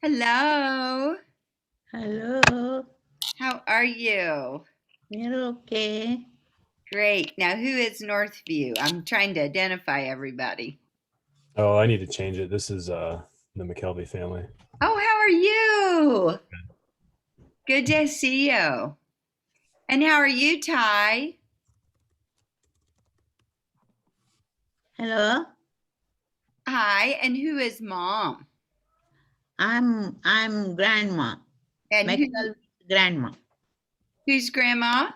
Hello. Hello, How are you? we're okay. Great. Now, who is Northview? I'm trying to identify everybody. Oh, I need to change it. This is the McKelvey family. Oh, how are you? Good to see you. And how are you, Ty? Hello, Hi. And who is Mom? I'm grandma, And McKelvey's grandma. who's Grandma?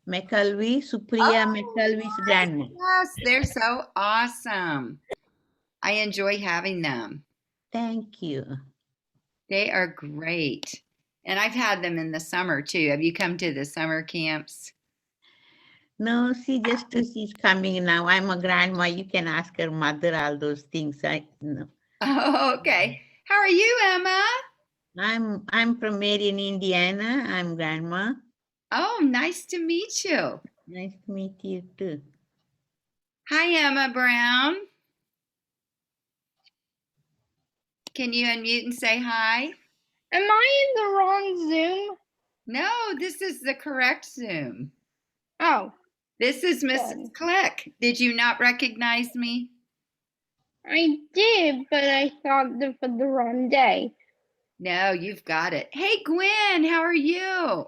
McKelvey, Supriya Oh, McKelvey's grandma. yes. They're so awesome. I enjoy having them. Thank you. They are great. And I've had them in the summer too. Have you come to the summer camps? No, she's coming now. I'm a grandma. You can ask her mother all those things. I know. Oh, okay. How are you, Emma? I'm from Marion, Indiana. I'm grandma. Oh, nice to meet you. Nice to meet you too. Hi, Emma Brown. Can you unmute and say hi? Am I in the wrong Zoom? No, this is the correct Zoom. Oh, This is Mrs. good. Click. Did you not recognize me? I did, but I thought for the wrong day. No, you've got it. Hey, Gwen, how are you?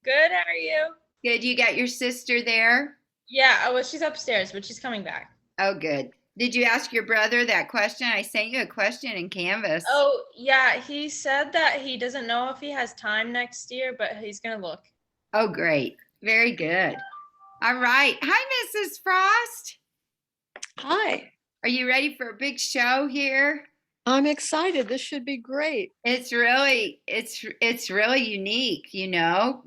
Good, how are you? Good. You got your sister there? Yeah, well, she's upstairs, but she's coming back. Oh, good. Did you ask your brother that question? I sent you a question in Canvas. Oh, yeah, he said that he doesn't know if he has time next year, but he's gonna look. Oh, great. Very good. All right. Hi, Mrs. Frost. Hi, Are you ready for a big show here? I'm excited. This should be great. It's really unique,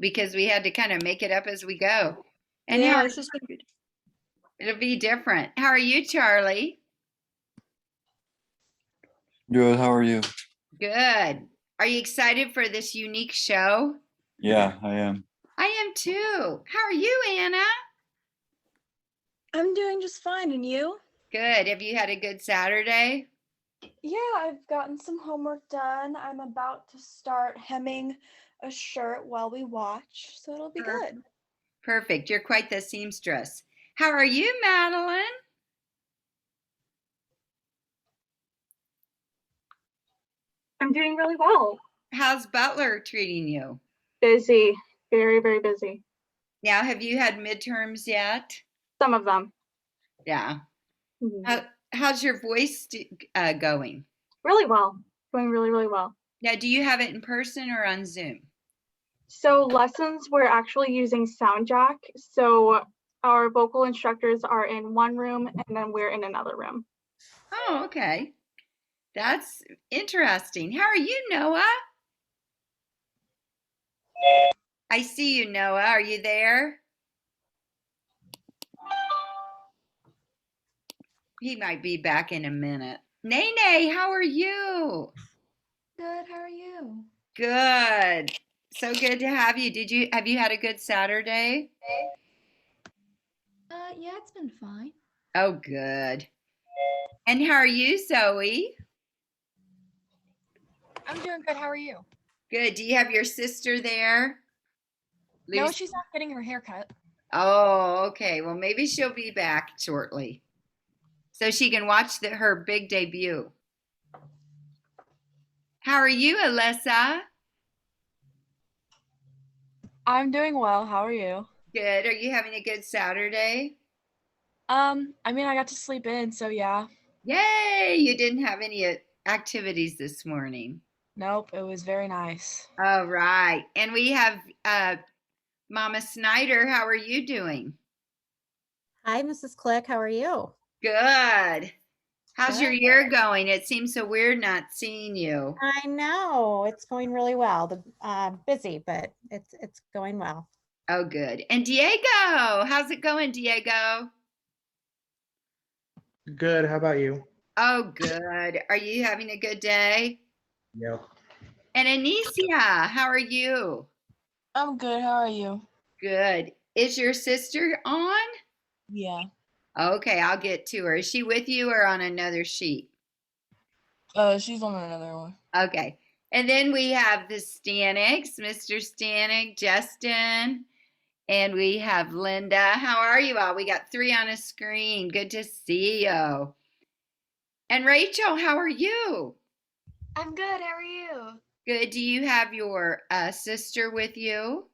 because we had to kind of make it up as we go. And Yeah, this is going to be. it'll be different. How are you, Charlie? Good, how are you? Good. Are you excited for this unique show? Yeah, I am. I am too. How are you, Anna? I'm doing just fine, and you? Good. Have you had a good Saturday? Yeah, I've gotten some homework done. I'm about to start hemming a shirt while we watch, so it'll be good. Perfect. You're quite the seamstress. How are you, Madeline? I'm doing really well. How's Butler treating you? Busy, very, very busy. Now, have you had midterms yet? Some of them. Yeah. Mhm. How's your voice going? Really well, going really, really well. Now, do you have it in person or on Zoom? So lessons, we're actually using SoundJack. So our vocal instructors are in one room and then we're in another room. Oh, okay. That's interesting. How are you, Noah? I see you, Noah. Are you there? He might be back in a minute. Nene, how are you? Good, how are you? Good. So good to have you. Have you had a good Saturday? Yeah, it's been fine. Oh, good. And how are you, Zoe? I'm doing good. How are you? Good. Do you have your sister there? No, Lucy? she's not getting her hair cut. Oh, okay. Well, maybe she'll be back shortly so she can watch her big debut. How are you, Alyssa? I'm doing well. How are you? Good. Are you having a good Saturday? I mean, I got to sleep in, so yeah. Yay! You didn't have any activities this morning. Nope, it was very nice. All right. And we have Mama Snyder. How are you doing? Hi, Mrs. Click. How are you? Good. How's your Good. year going? It seems so weird not seeing you. I know it's going really well. Busy, but it's going well. Oh, good. And Diego, how's it going, Diego? Good. How about you? Oh, good. Are you having a good day? Yep. And Anicia, how are you? I'm good. How are you? Good. Is your sister on? Yeah. Okay, I'll get to her. Is she with you or on another sheet? She's on another one. Okay. And then we have the Staniks, Mr. Stanik, Justin, and we have Linda. How are you all? We got 3 on a screen. Good to see you. And Rachel, how are you? I'm good. How are you? Good. Do you have your sister with you?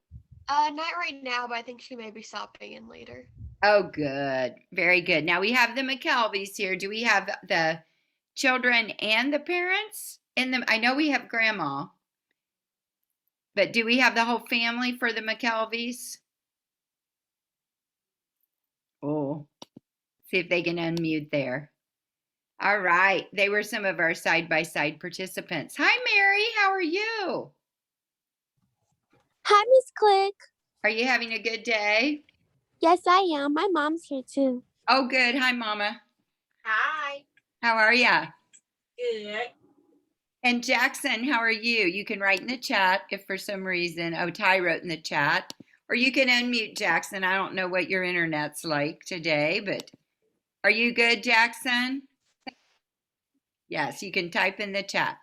Not right now, but I think she may be stopping in later. Oh, good. Very good. Now we have the McKelveys here. Do we have the children and the parents in them? I know we have grandma, but do we have the whole family for the McKelveys? Oh, see if they can unmute there. All right. They were some of our side-by-side participants. Hi, Mary. How are you? Hi, Miss Click. Are you having a good day? Yes, I am. My mom's here too. Oh, good. Hi, Mama. Hi. How are ya? Good. And Jackson, how are you? You can write in the chat if for some reason, oh, Ty wrote in the chat, or you can unmute Jackson. I don't know what your internet's like today, but are you good, Jackson? Yes, you can type in the chat.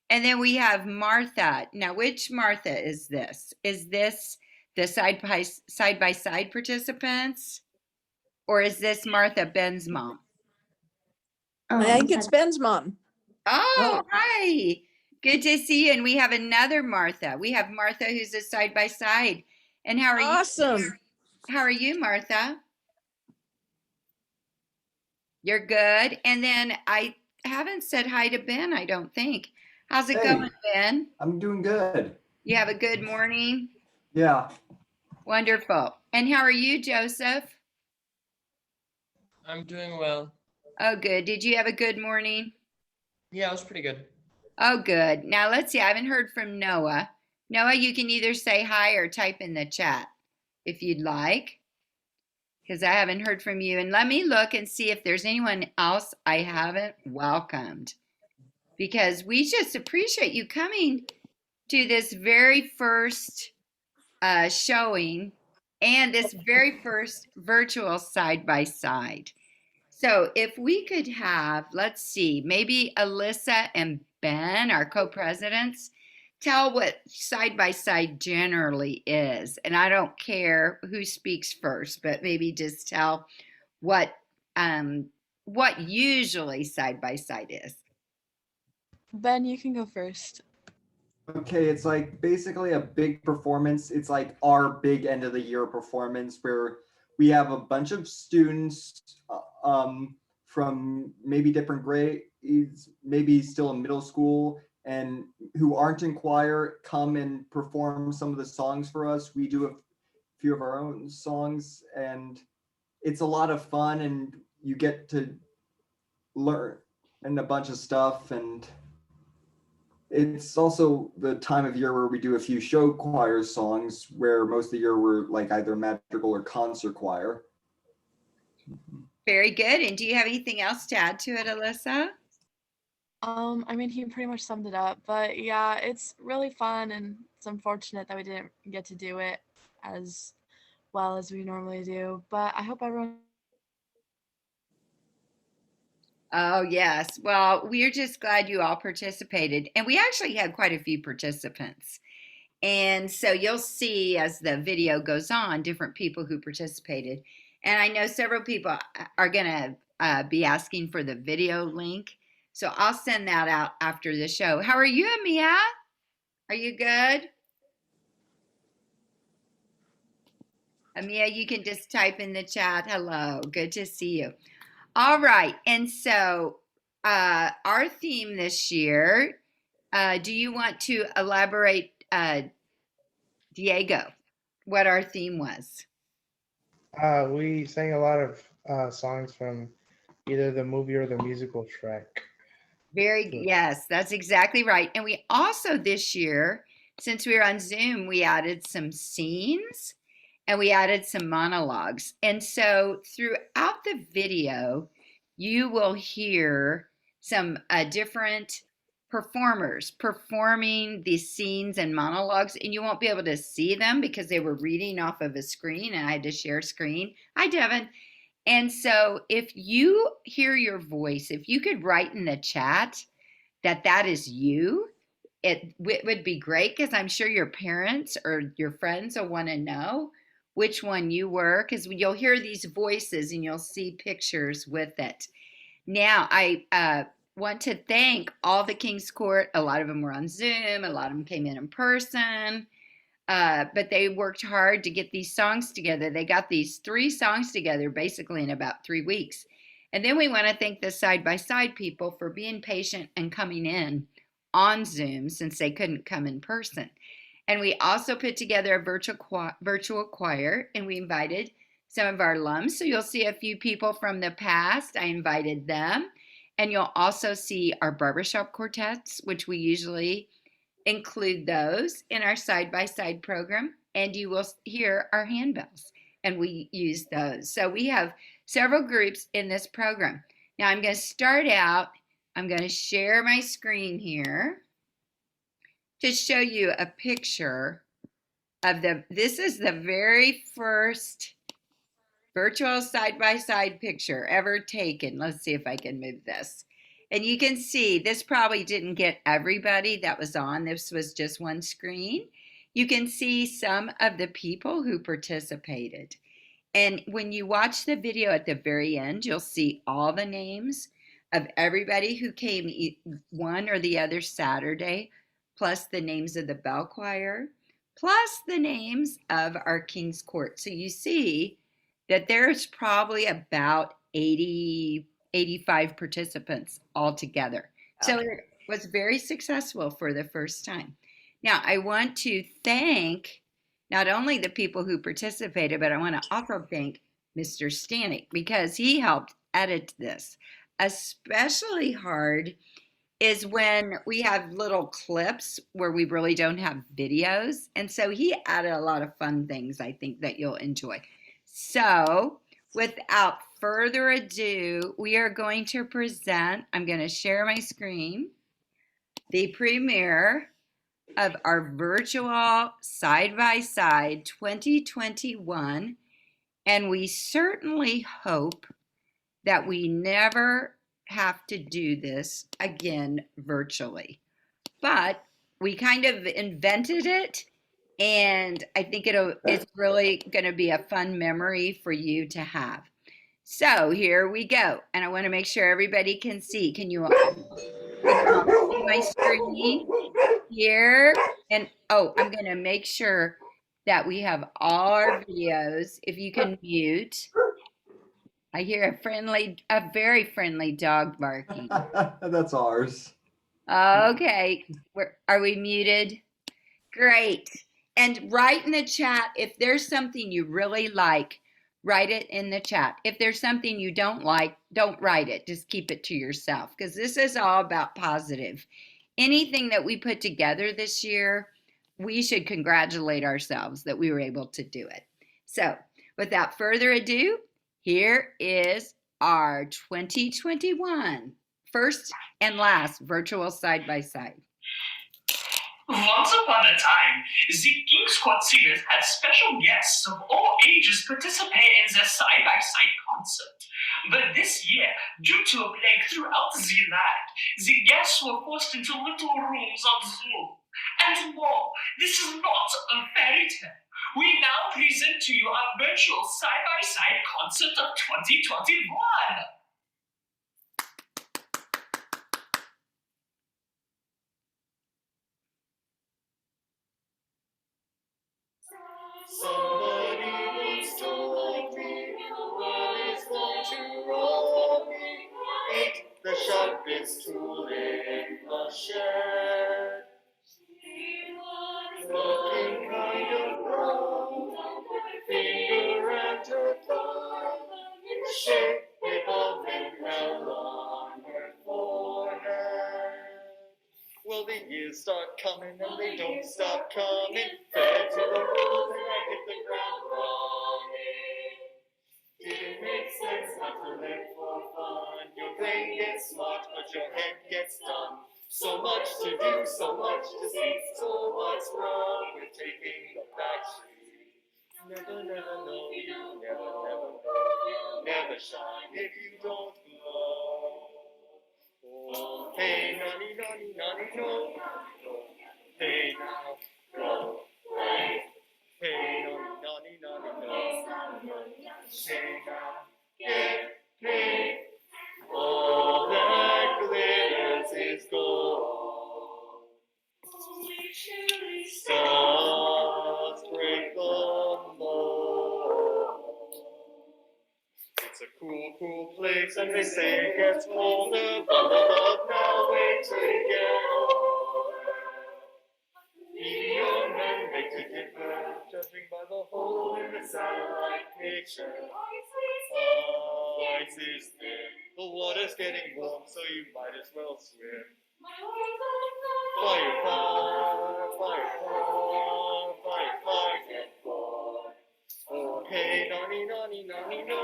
And then we have Martha. Now, which Martha is this? Is this the side-by-side participants? Or is this Martha, Ben's mom? I think it's Ben's mom. Oh, hi. Good to see you. And we have another Martha. We have Martha who's a side-by-side. And how are you? Awesome. How are you, Martha? You're good. And then I haven't said hi to Ben, I don't think. How's it going, Ben? I'm doing good. You have a good morning? Yeah. Wonderful. And how are you, Joseph? I'm doing well. Oh, good. Did you have a good morning? Yeah, it was pretty good. Oh, good. Now let's see. I haven't heard from Noah. Noah, you can either say hi or type in the chat if you'd like, because I haven't heard from you. And let me look and see if there's anyone else I haven't welcomed, because we just appreciate you coming to this very first showing and this very first virtual side-by-side. So if we could have, let's see, maybe Alyssa and Ben, our co-presidents, tell what side-by-side generally is. And I don't care who speaks first, but maybe just tell what usually side-by-side is. Ben, you can go first. Okay, it's like basically a big performance. It's like our big end of the year performance where we have a bunch of students from maybe different grades, maybe still in middle school, and who aren't in choir come and perform some of the songs for us. We do a few of our own songs, and it's a lot of fun, and you get to learn and a bunch of stuff. And it's also the time of year where we do a few show choir songs, where most of the year we're like either madrigal or concert choir. Very good. And do you have anything else to add to it, Alyssa? I mean, he pretty much summed it up, but yeah, it's really fun, and it's unfortunate that we didn't get to do it as well as we normally do, but I hope everyone. Oh, yes. Well, we're just glad you all participated. And we actually had quite a few participants. And so you'll see as the video goes on, different people who participated. And I know several people are going to be asking for the video link. So I'll send that out after the show. How are you, Amia? Are you good? Amia, you can just type in the chat. Hello. Good to see you. All right. And so our theme this year, do you want to elaborate, Diego, what our theme was? We sang a lot of songs from either the movie or the musical Shrek. Yes, that's exactly right. And we also this year, since we were on Zoom, we added some scenes and we added some monologues. And so throughout the video, you will hear some different performers performing these scenes and monologues, and you won't be able to see them because they were reading off of a screen and I had to share screen. Hi, Devin. And so if you hear your voice, if you could write in the chat that is you, it would be great because I'm sure your parents or your friends will want to know which one you were, because you'll hear these voices and you'll see pictures with it. Now, I want to thank all the King's Court. A lot of them were on Zoom, a lot of them came in person, but they worked hard to get these songs together. They got these 3 songs together basically in about 3 weeks. And then we want to thank the side-by-side people for being patient and coming in on Zoom since they couldn't come in person. And we also put together a virtual choir, and we invited some of our alums. So you'll see a few people from the past. I invited them. And you'll also see our barbershop quartets, which we usually include those in our side-by-side program. And you will hear our handbells, and we use those. So we have several groups in this program. Now I'm going to start out. I'm going to share my screen here to show you a picture of this is the very first virtual side-by-side picture ever taken. Let's see if I can move this. And you can see this probably didn't get everybody that was on. This was just one screen. You can see some of the people who participated. And when you watch the video at the very end, you'll see all the names of everybody who came one or the other Saturday, plus the names of the bell choir, plus the names of our King's Court. So you see that there's probably about 80, 85 participants altogether. So it was very successful for the first time. Now, I want to thank not only the people who participated, but I want to also thank Mr. Stanek because he helped edit this. Especially hard is when we have little clips where we really don't have videos. And so he added a lot of fun things, I think, that you'll enjoy. So without further ado, we are going to present, I'm going to share my screen, the premiere of our virtual side-by-side 2021. And we certainly hope that we never have to do this again virtually. But we kind of invented it, and I think it's really going to be a fun memory for you to have. So here we go. And I want to make sure everybody can see. Can you all see my screen here? And oh, I'm going to make sure that we have all our videos. If you can mute. I hear a very friendly dog barking. That's ours. Okay, are we muted? Great. And write in the chat if there's something you really like, write it in the chat. If there's something you don't like, don't write it. Just keep it to yourself because this is all about positive. Anything that we put together this year, we should congratulate ourselves that we were able to do it. So without further ado, here is our 2021 first and last virtual side-by-side. Once upon a time, the King's Court Singers had special guests of all ages participate in the side-by-side concert. But this year, due to a plague throughout the land, the guests were forced into little rooms on Zoom. And more, this is not a fairy tale. We now present to you our virtual side-by-side concert of 2021. Somebody once told me what is going to roll me. Ain't the sharpest tool in the shed. Looking kind of brown, finger and her thumb, shape of an L on her forehead. Well, the years start coming and they don't stop coming. Fed to the rules and I hit the ground running. Didn't make sense not to live for fun. Your brain gets smart, but your head gets dumb. So much to do, so much to see. So what's wrong with taking the back street? Never know, you never know. You'll never shine if you don't glow. Oh, hey, honey, nonny, no. Hey now, go away. Hey nonny, nonny, nonny, no. Hey now, get paid. All that glitters is gold. Stars break the mold. It's a cool, cool place, and they say it gets colder. Bundle up now, wait till you get older. Be your men, they take it well, judging by the hole in the satellite picture. Ice is thin, the water's getting warm, so you might as well swim. Fire, fire, fire, fire, fire, fire, get bored. Oh, hey, nonny, nonny, nonny, no.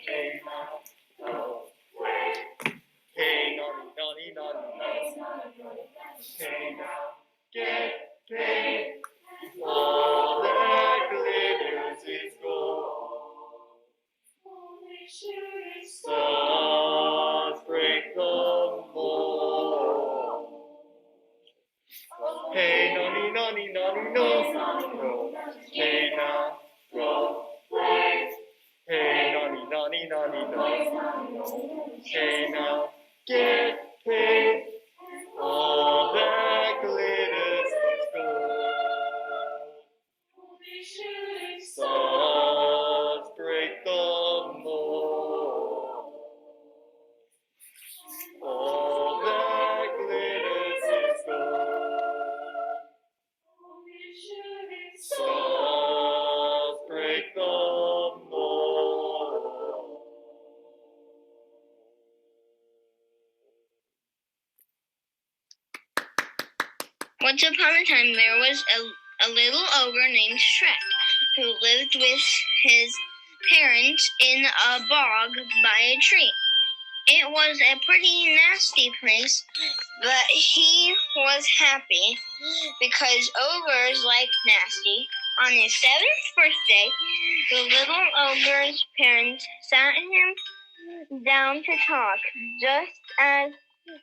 Hey, now, no, wait. Hey, nonny, nonny, nonny, no. Hey, now, get paid. All that glitters is gold. Stars break the mold. Hey, nonny, nonny, nonny, no. Hey, now, go away. Hey, nonny, nonny, nonny, no. Hey, now, get paid. All that glitters is gold. Stars break the mold. All that glitters is gold. Stars break the mold. Once upon a time, there was a little ogre named Shrek who lived with his parents in a bog by a tree. It was a pretty nasty place, but he was happy because ogres like nasty. On his 7th birthday, the little ogre's parents sat him down to talk, just as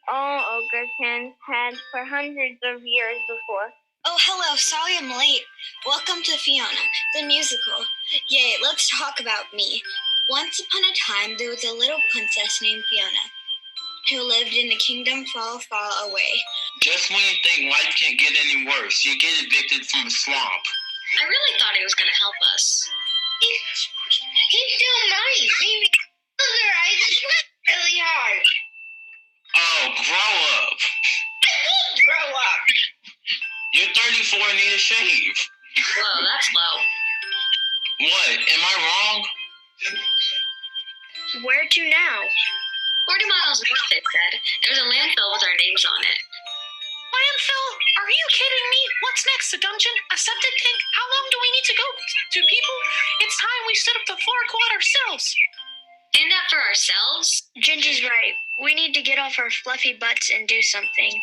all ogre parents had for hundreds of years before. Oh, hello. Sorry I'm late. Welcome to Fiona, the musical. Yay, let's talk about me. Once upon a time, there was a little princess named Fiona who lived in a kingdom far, far away. Just when you think life can't get any worse, you get evicted from a swamp. I really thought he was going to help us. He still might. Maybe close our eyes and sweat really hard. Oh, grow up. I did grow up. You're 34 and need a shave. Whoa, that's low. What? Am I wrong? Where to now? 40 miles north, it said. There's a landfill with our names on it. Landfill? Are you kidding me? What's next? A dungeon? A septic tank? How long do we need to go to, people? It's time we stood up the floor quad ourselves. And that for ourselves? Gingy's right. We need to get off our fluffy butts and do something.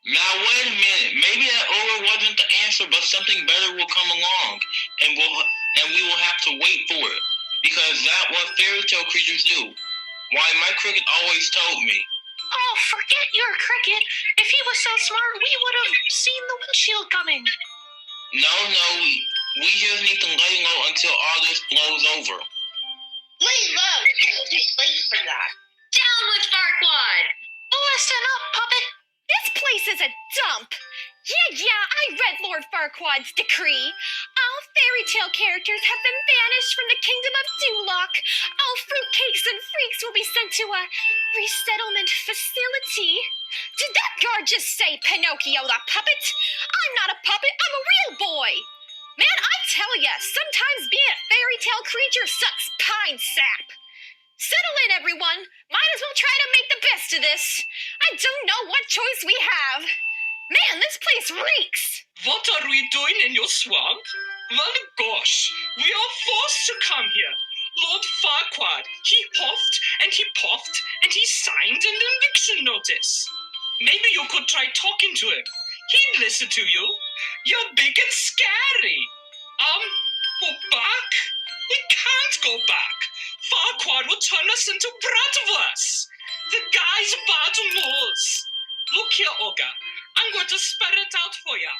Now wait a minute. Maybe that ogre wasn't the answer, but something better will come along, and we will have to wait for it, because that's what fairy tale creatures do. Why, my cricket always told me. Oh, forget your cricket. If he was so smart, we would have seen the windshield coming. No, we just need to lay low until all this blows over. Lay low. It's too late for that. Down with Farquaad. Listen up, puppet. This place is a dump. Yeah, I read Lord Farquaad's decree. All fairy tale characters have been banished from the kingdom of Duloc. All fruitcakes and freaks will be sent to a resettlement facility. Did that guard just say Pinocchio the puppet? I'm not a puppet, I'm a real boy. Man, I tell ya, sometimes being a fairy tale creature sucks pine sap. Settle in, everyone. Might as well try to make the best of this. I don't know what choice we have. Man, this place reeks. What are we doing in your swamp? Well, gosh, we are forced to come here. Lord Farquaad, he huffed and he puffed and he signed an eviction notice. Maybe you could try talking to him. He'd listen to you. You're big and scary. Go back? We can't go back. Farquaad will turn us into bratwursts. The guy's bad rules. here, Olga. I'm going to spread it out for you.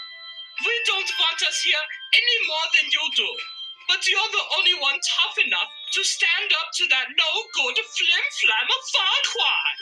We don't want us here any more than you do. But you're the only one tough enough to stand up to that no-good flim-flam of Farquaad.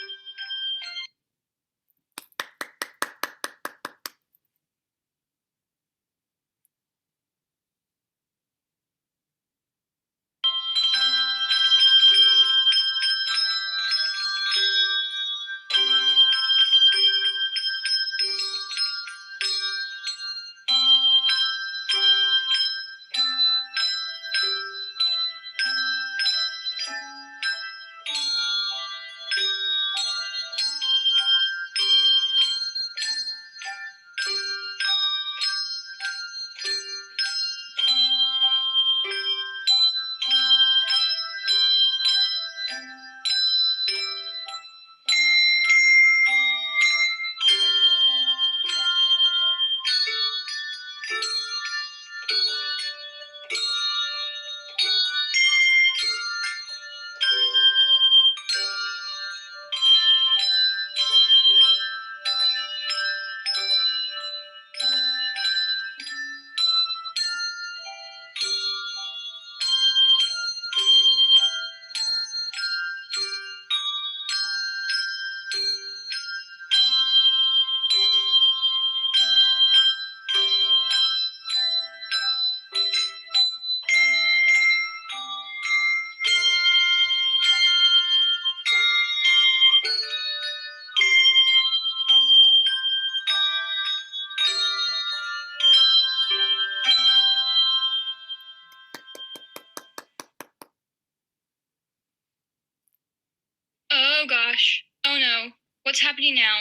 Oh gosh. Oh no. What's happening now?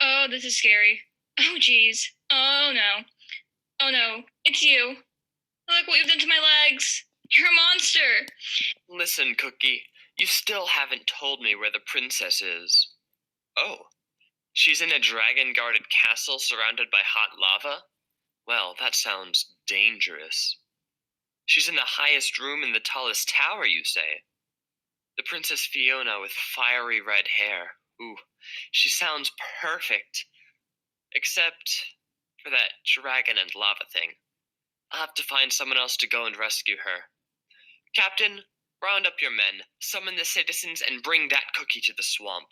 Oh, this is scary. Oh geez. Oh no. Oh no. It's you. Look what you've done to my legs. You're a monster. Listen, Cookie, you still haven't told me where the princess is. Oh, she's in a dragon-guarded castle surrounded by hot lava? Well, that sounds dangerous. She's in the highest room in the tallest tower, you say? The Princess Fiona with fiery red hair. Ooh, she sounds perfect. Except for that dragon and lava thing. I'll have to find someone else to go and rescue her. Captain, round up your men, summon the citizens, and bring that cookie to the swamp.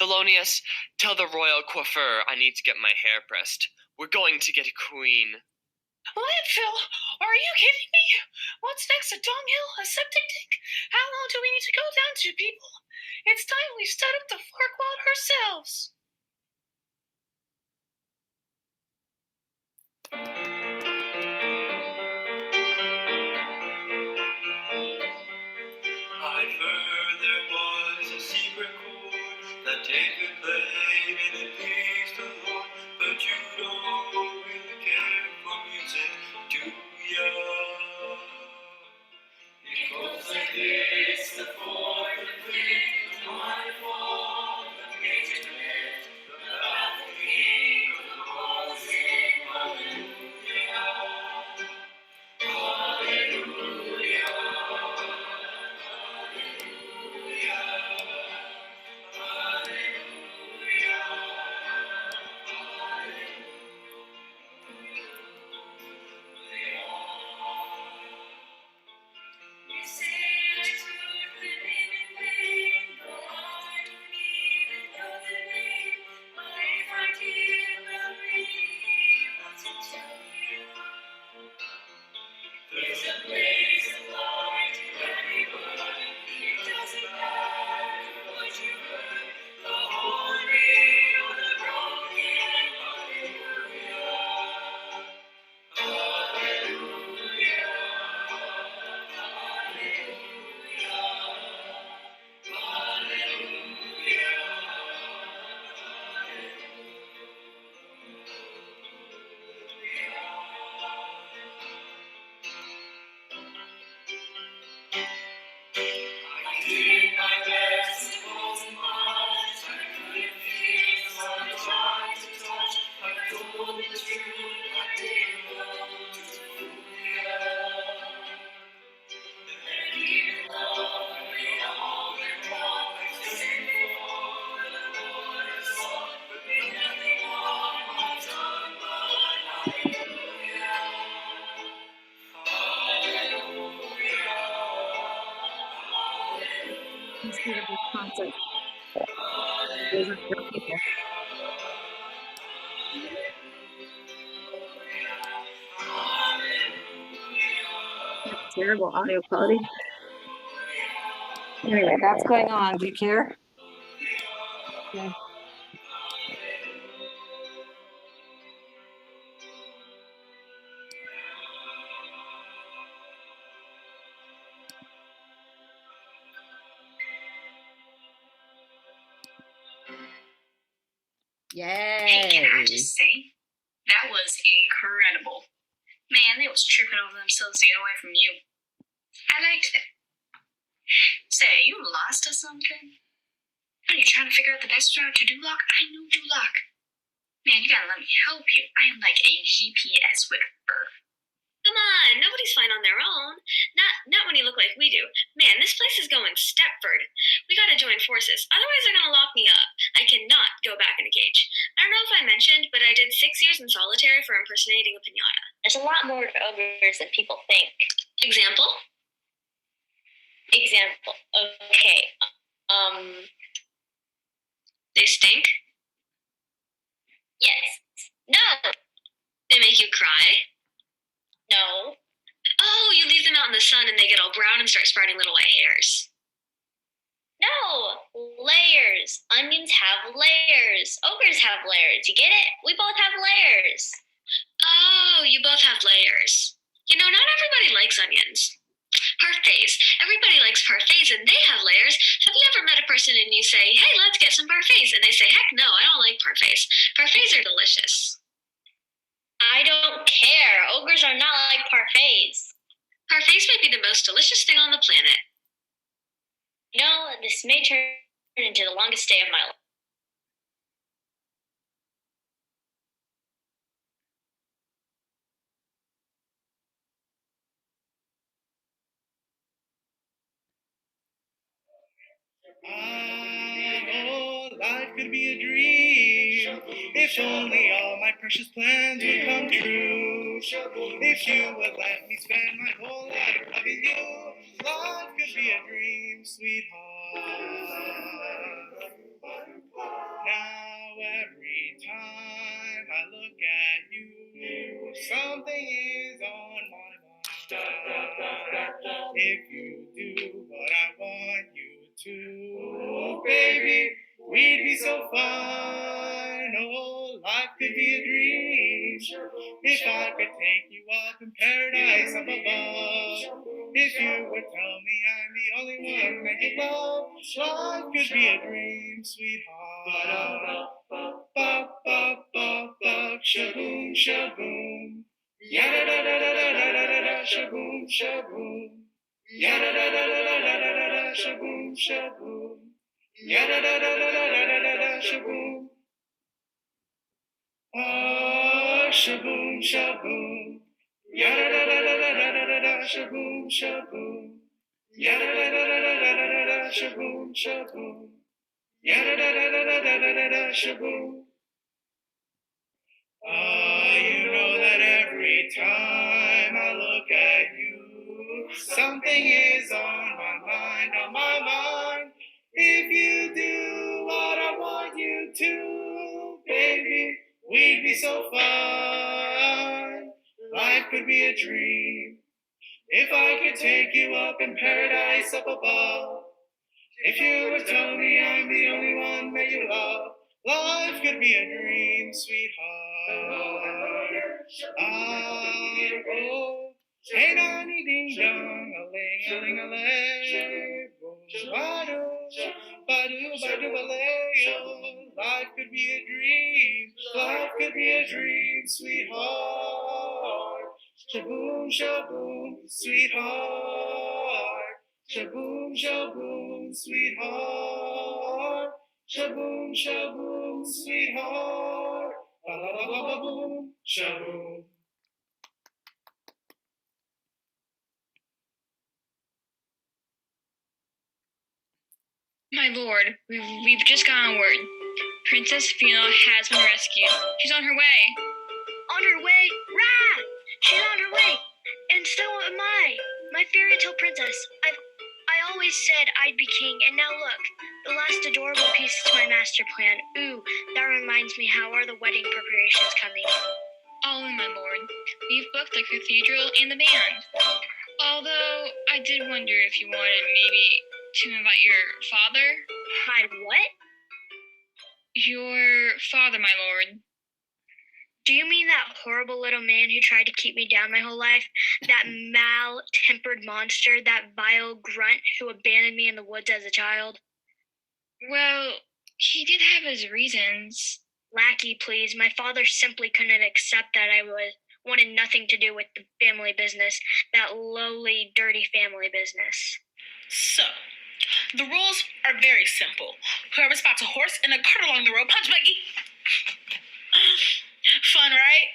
Thelonious, tell the royal coiffeur I need to get my hair pressed. We're going to get a queen. Landfill? Are you kidding me? What's next? A dunghill? A septic tank? How long do we need to go down to, people? It's time we stood up to Farquaad ourselves. I've heard there was a secret chord that David played and it pleased the Lord, but you don't really care for music, do ya? It goes like this, the fourth, the fifth, my fourth, the major lift, the baffled king of the closing, hallelujah. Terrible audio quality. Anyway, that's going on. Do you care? Okay. Hey, can I Yay. just say, that was incredible. Man, they was tripping over themselves to get away from you. I liked that. Say, you lost or something? Are you trying to figure out the best route to Duloc? I know Duloc. Man, you gotta let me help you. I am like a GPS with her. Come on, nobody's fine on their own. Not when you look like we do. Man, this place is going Stepford. We gotta join forces. Otherwise they're gonna lock me up. I cannot go back in a cage. I don't know if I mentioned, but I did 6 years in solitary for impersonating a pinata. There's a lot more to ogres than people think. Example? Example. Okay. They stink? Yes. No. They make you cry? No. Oh, you leave them out in the sun and they get all brown and start sprouting little white hairs. No. Layers. Onions have layers. Ogres have layers. You get it? We both have layers. Oh, you both have layers. You know, not everybody likes onions. Parfaits. Everybody likes parfaits and they have layers. Have you ever met a person and you say, hey, let's get some parfaits? And they say, heck no, I don't like parfaits. Parfaits are delicious. I don't care. Ogres are not like parfaits. Parfaits may be the most delicious thing on the planet. You know, this may turn into the longest day of my life. Oh, life could be a dream if only all my precious plans would come true. If you would let me spend my whole life loving you, life could be a dream, sweetheart. Now every time I look at you, something is on my mind. If you do what I want you to, baby, we'd be so fine. Oh, life could be a dream if I could take you up in paradise up above. If you would tell me I'm the only one that you love, life could be a dream, sweetheart. Shaboom, shaboom. Yada da da da da da da da da, shaboom, shaboom. Yada da da da da da da da, shaboom, shaboom. Yada da da da da da da da, shaboom. Ah, shaboom, shaboom. Yada da da da da da da da, shaboom, shaboom. Yada da da da da da da da, shaboom, shaboom. Yada da da da da da da da, shaboom. You know that every time I look at you, something is on my mind. If you do what I want you to, baby, we'd be so fine. Life could be a dream if I could take you up in paradise up above. If you would tell me I'm the only one that you love, life could be a dream, sweetheart. Oh, hey, nanny, ding dong, a ling, a lay, badu, badu, a lay. Life could be a dream, life could be a dream, sweetheart. Shaboom, shaboom, sweetheart. Shaboom, shaboom, sweetheart. Shaboom, shaboom, sweetheart. Ba-ba-ba-ba-boom, shaboom. My lord, we've just gotten word. Princess Fiona has been rescued. She's on her way. On her way? Rah! She's on her way. And so am I. My fairy tale princess. I always said I'd be king, and now look. the last adorable piece to my master plan. Ooh, that reminds me, how are the wedding preparations coming? All in, my lord. We've booked the cathedral and the band. Although, I did wonder if you wanted maybe to invite your father. My what? Your father, my lord. Do you mean that horrible little man who tried to keep me down my whole life? That mal-tempered monster, that vile grunt who abandoned me in the woods as a child? Well, he did have his reasons. Lackey, please. My father simply couldn't accept that I wanted nothing to do with the family business, that lowly, dirty family business. So, the rules are very simple. Whoever spots a horse and a cart along the road, punch Becky. Fun, right?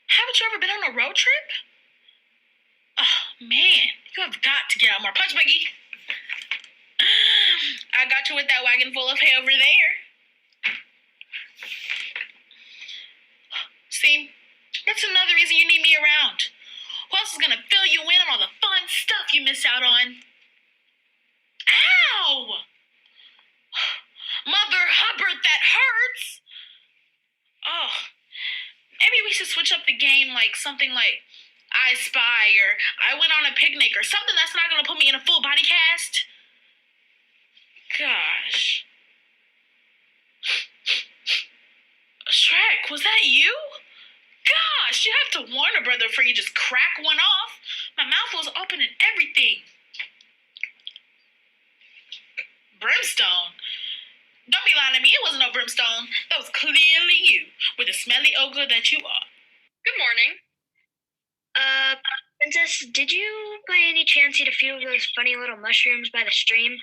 Haven't you ever been on a road trip? Oh, man, you have got to get out more. Punch Becky. I got you with that wagon full of hay over there. See, that's another reason you need me around. Who else is going to fill you in on all the fun stuff you miss out on? Ow! Mother Hubbard, that hurts! Oh, maybe we should switch up the game, like something like I Spy or I Went on a Picnic or something that's not going to put me in a full body cast. Gosh. Shrek, was that you? Gosh, you have to warn a brother before you just crack one off. My mouth was open and everything. Brimstone? Don't be lying to me, it wasn't no brimstone. That was clearly you, with the smelly ogre that you are. Good morning. Princess, did you by any chance eat a few of those funny little mushrooms by the stream?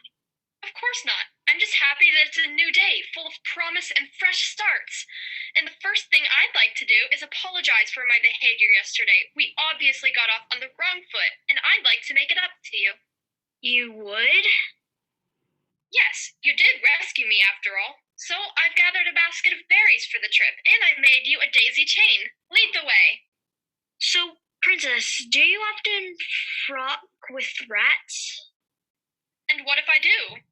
Of course not. I'm just happy that it's a new day, full of promise and fresh starts. And the first thing I'd like to do is apologize for my behavior yesterday. We obviously got off on the wrong foot, and I'd like to make it up to you. You would? Yes, you did rescue me after all. So I've gathered a basket of berries for the trip, and I made you a daisy chain. Lead the way. So, Princess, do you often frolic with rats? And what if I do?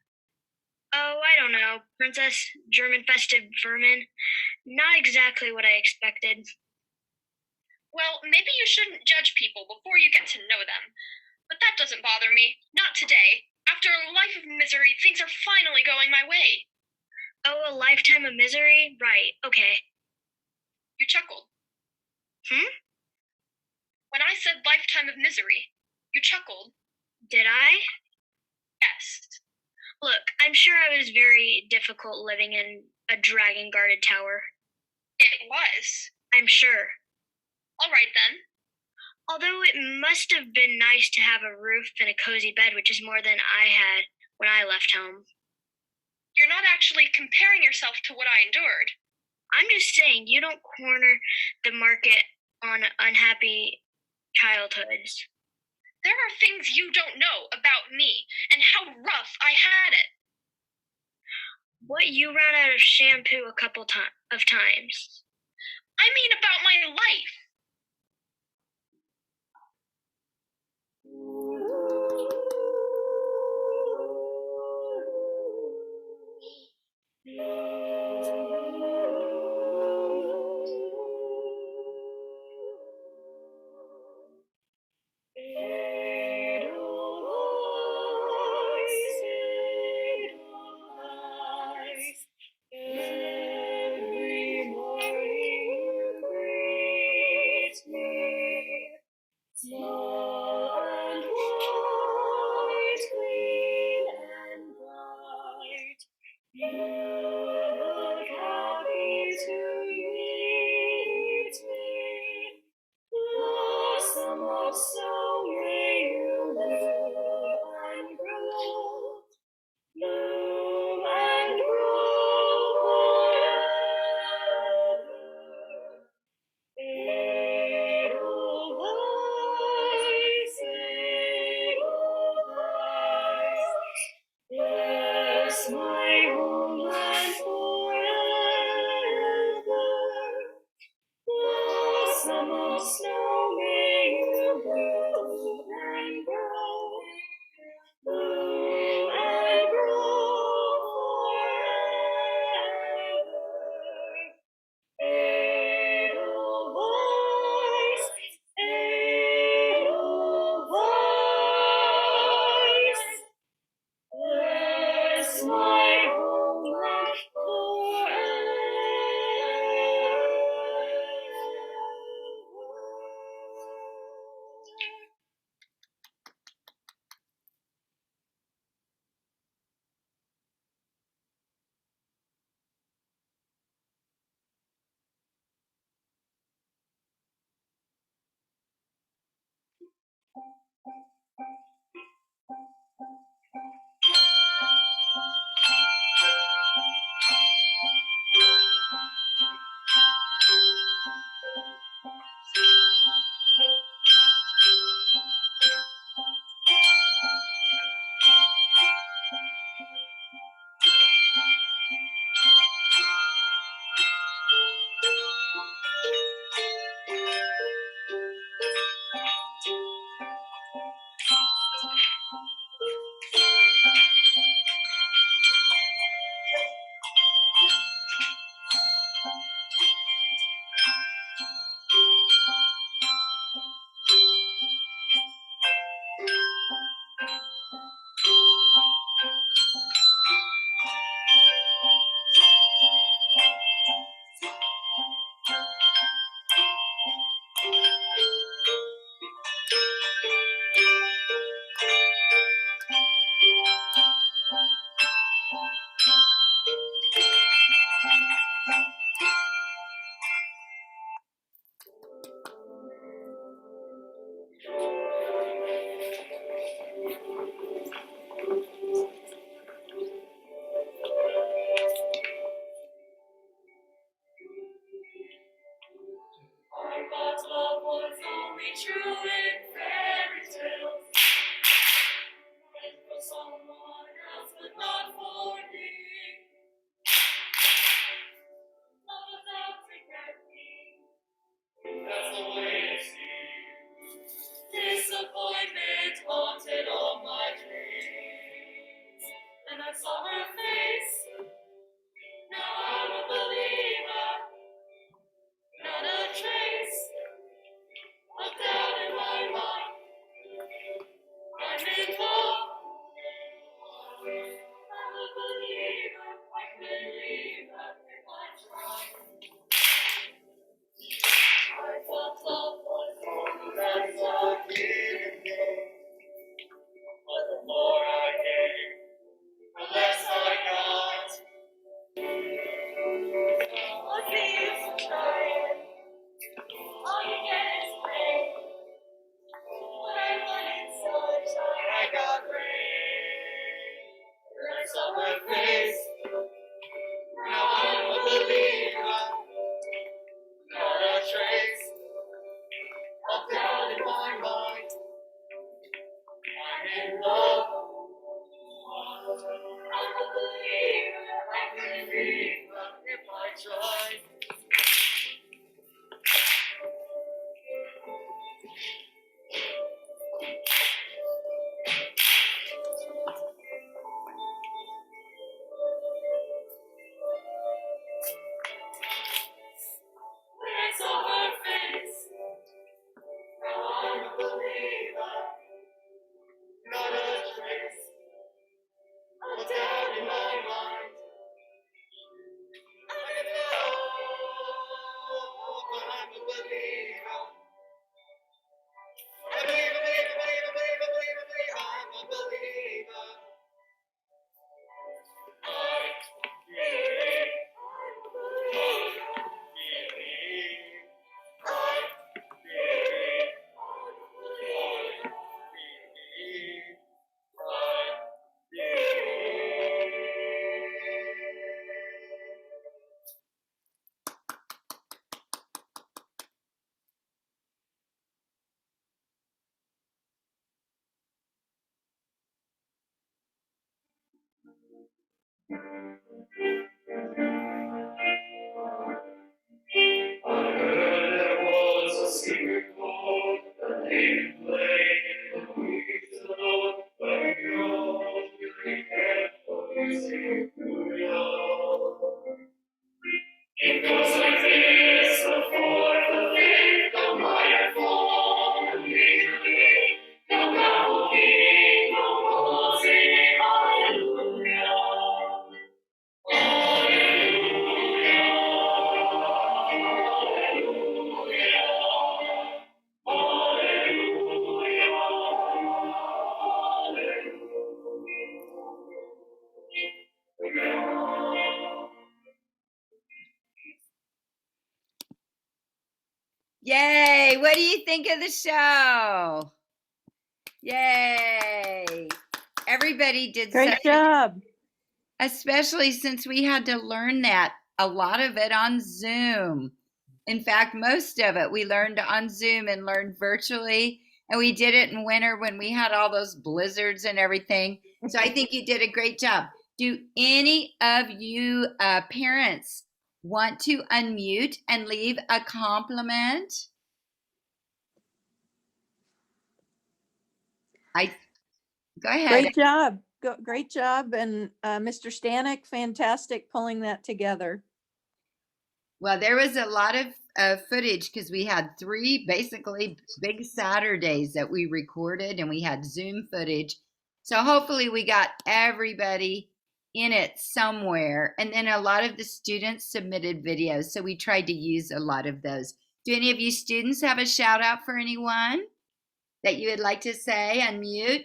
Oh, I don't know, Princess. German-fested vermin. Not exactly what I expected. Well, maybe you shouldn't judge people before you get to know them. But that doesn't bother me. Not today. After a life of misery, things are finally going my way. Oh, a lifetime of misery? Right, okay. You chuckled. When I said lifetime of misery, you chuckled. Did I? Yes. Look, I'm sure it was very difficult living in a dragon-guarded tower. It was. I'm sure. All right, then. Although it must have been nice to have a roof and a cozy bed, which is more than I had when I left home. You're not actually comparing yourself to what I endured. I'm just saying, you don't corner the market on unhappy childhoods. There are things you don't know about me and how rough I had it. What, you ran out of shampoo a couple of times? I mean about my life. Every morning greets me, small and white, clean and bright. You Yay! What do you think of the show? Yay. Everybody did Great such job. especially since we had to learn that a lot of it on Zoom. In fact, most of it we learned on Zoom and learned virtually. And we did it in winter when we had all those blizzards and everything. So I think you did a great job. Do any of you parents want to unmute and leave a compliment? Go ahead. Great job. Great job. And Mr. Stanek, fantastic pulling that together. Well, there was a lot of footage because we had 3 basically big Saturdays that we recorded and we had Zoom footage. So hopefully we got everybody in it somewhere. And then a lot of the students submitted videos. So we tried to use a lot of those. Do any of you students have a shout out for anyone that you would like to say? Unmute.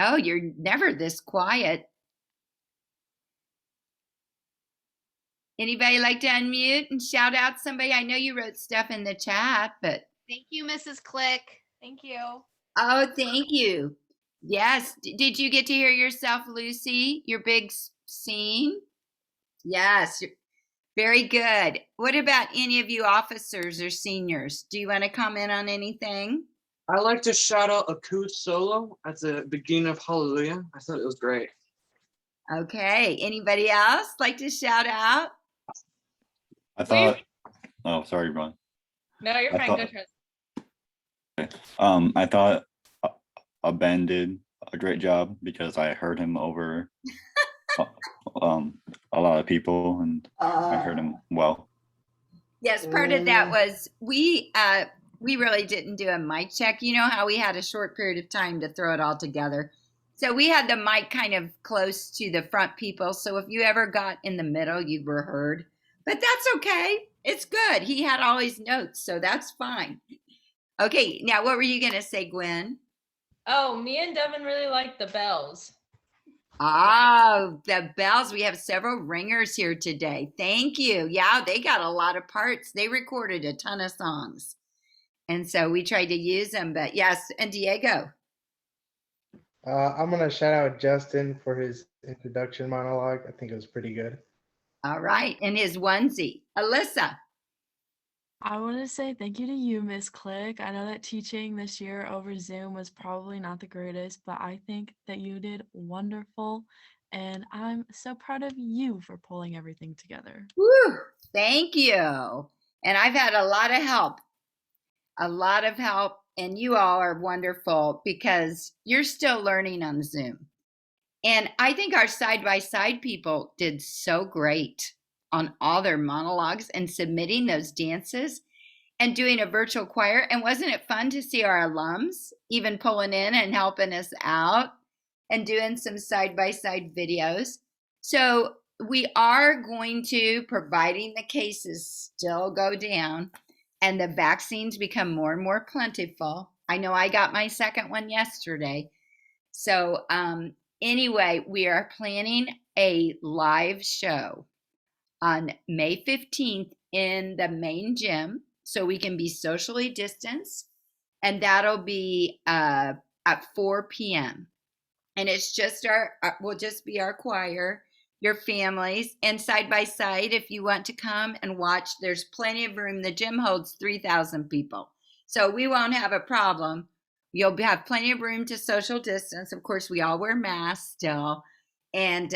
Oh, you're never this quiet. Anybody like to unmute and shout out somebody? I know you wrote stuff in the chat, but. Thank you, Mrs. Click. Thank you. Oh, thank you. Yes. Did you get to hear yourself, Lucy? Your big scene? Yes. Very good. What about any of you officers or seniors? Do you want to comment on anything? I'd like to shout out Aku's solo at the beginning of Hallelujah. I thought it was great. Okay. Anybody else like to shout out? I thought, oh, sorry, Ron. No, you're fine. Go, Trent. I thought Ben did a great job because I heard him over a lot of people, and I heard him well. Yes, part of that was we really didn't do a mic check. You know how we had a short period of time to throw it all together. So we had the mic kind of close to the front people. So if you ever got in the middle, you were heard. But that's okay. It's good. He had all his notes, so that's fine. Okay, now what were you going to say, Gwen? Oh, me and Devin really like the bells. Oh, the bells. We have several ringers here today. Thank you. Yeah, they got a lot of parts. They recorded a ton of songs. And so we tried to use them. But yes, and Diego. I'm going to shout out Justin for his introduction monologue. I think it was pretty good. All right. And his onesie. Alyssa. I want to say thank you to you, Miss Click. I know that teaching this year over Zoom was probably not the greatest, but I think that you did wonderful. And I'm so proud of you for pulling everything together. Woo! Thank you. And I've had a lot of help. And you all are wonderful because you're still learning on Zoom. And I think our side-by-side people did so great on all their monologues and submitting those dances and doing a virtual choir. And wasn't it fun to see our alums even pulling in and helping us out and doing some side-by-side videos? So we are going to, providing the cases still go down and the vaccines become more and more plentiful. I know I got my second one yesterday. So anyway, we are planning a live show on May 15th in the main gym so we can be socially distanced. And that'll be at 4 p.m. And it's just we'll just be our choir, your families, and side by side, if you want to come and watch, there's plenty of room. The gym holds 3,000 people. So we won't have a problem. You'll have plenty of room to social distance. Of course, we all wear masks still. And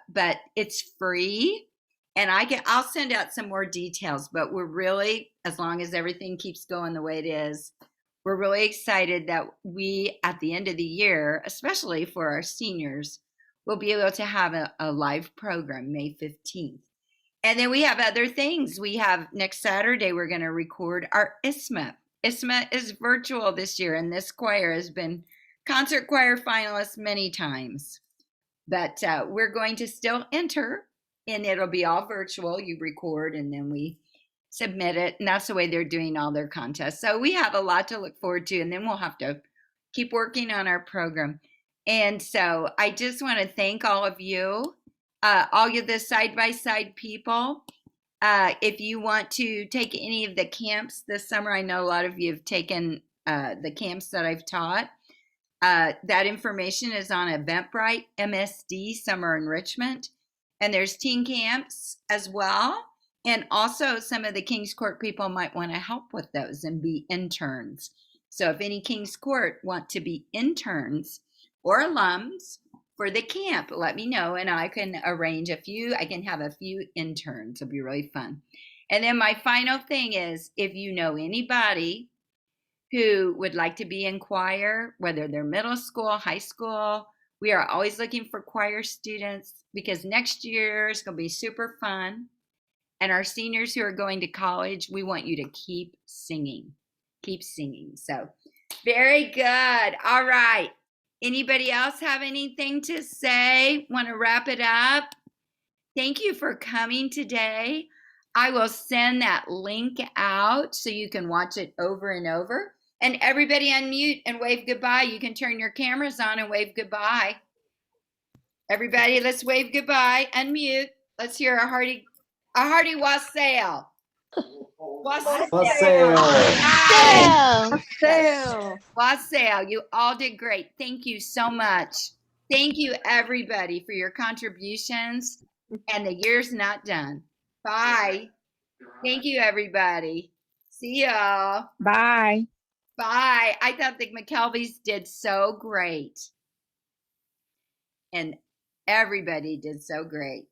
but it's free. And I'll send out some more details, but we're really, as long as everything keeps going the way it is, we're really excited that we, at the end of the year, especially for our seniors, will be able to have a live program May 15th. And then we have other things. We have next Saturday, we're going to record our ISMA. ISMA is virtual this year, and this choir has been concert choir finalist many times. But we're going to still enter, and it'll be all virtual. You record, and then we submit it, and that's the way they're doing all their contests. So we have a lot to look forward to, and then we'll have to keep working on our program. And so I just want to thank all of you, all of the side-by-side people. If you want to take any of the camps this summer, I know a lot of you have taken the camps that I've taught. That information is on Eventbrite, MSD, Summer Enrichment. And there's teen camps as well. And also some of the King's Court people might want to help with those and be interns. So if any King's Court want to be interns or alums for the camp, let me know and I can arrange a few. I can have a few interns. It'll be really fun. And then my final thing is, if you know anybody who would like to be in choir, whether they're middle school, high school, we are always looking for choir students because next year is going to be super fun. And our seniors who are going to college, we want you to keep singing. Keep singing. So very good. All right. Anybody else have anything to say? Want to wrap it up? Thank you for coming today. I will send that link out so you can watch it over and over. And everybody unmute and wave goodbye. You can turn your cameras on and wave goodbye. Everybody, let's wave goodbye. Unmute. Let's hear a hearty wassail. Wassail. Wassail. You all did great. Thank you so much. Thank you, everybody, for your contributions. And the year's not done. Bye. Thank you, everybody. See y'all. Bye. Bye. I thought the McKelveys did so great. And everybody did so great.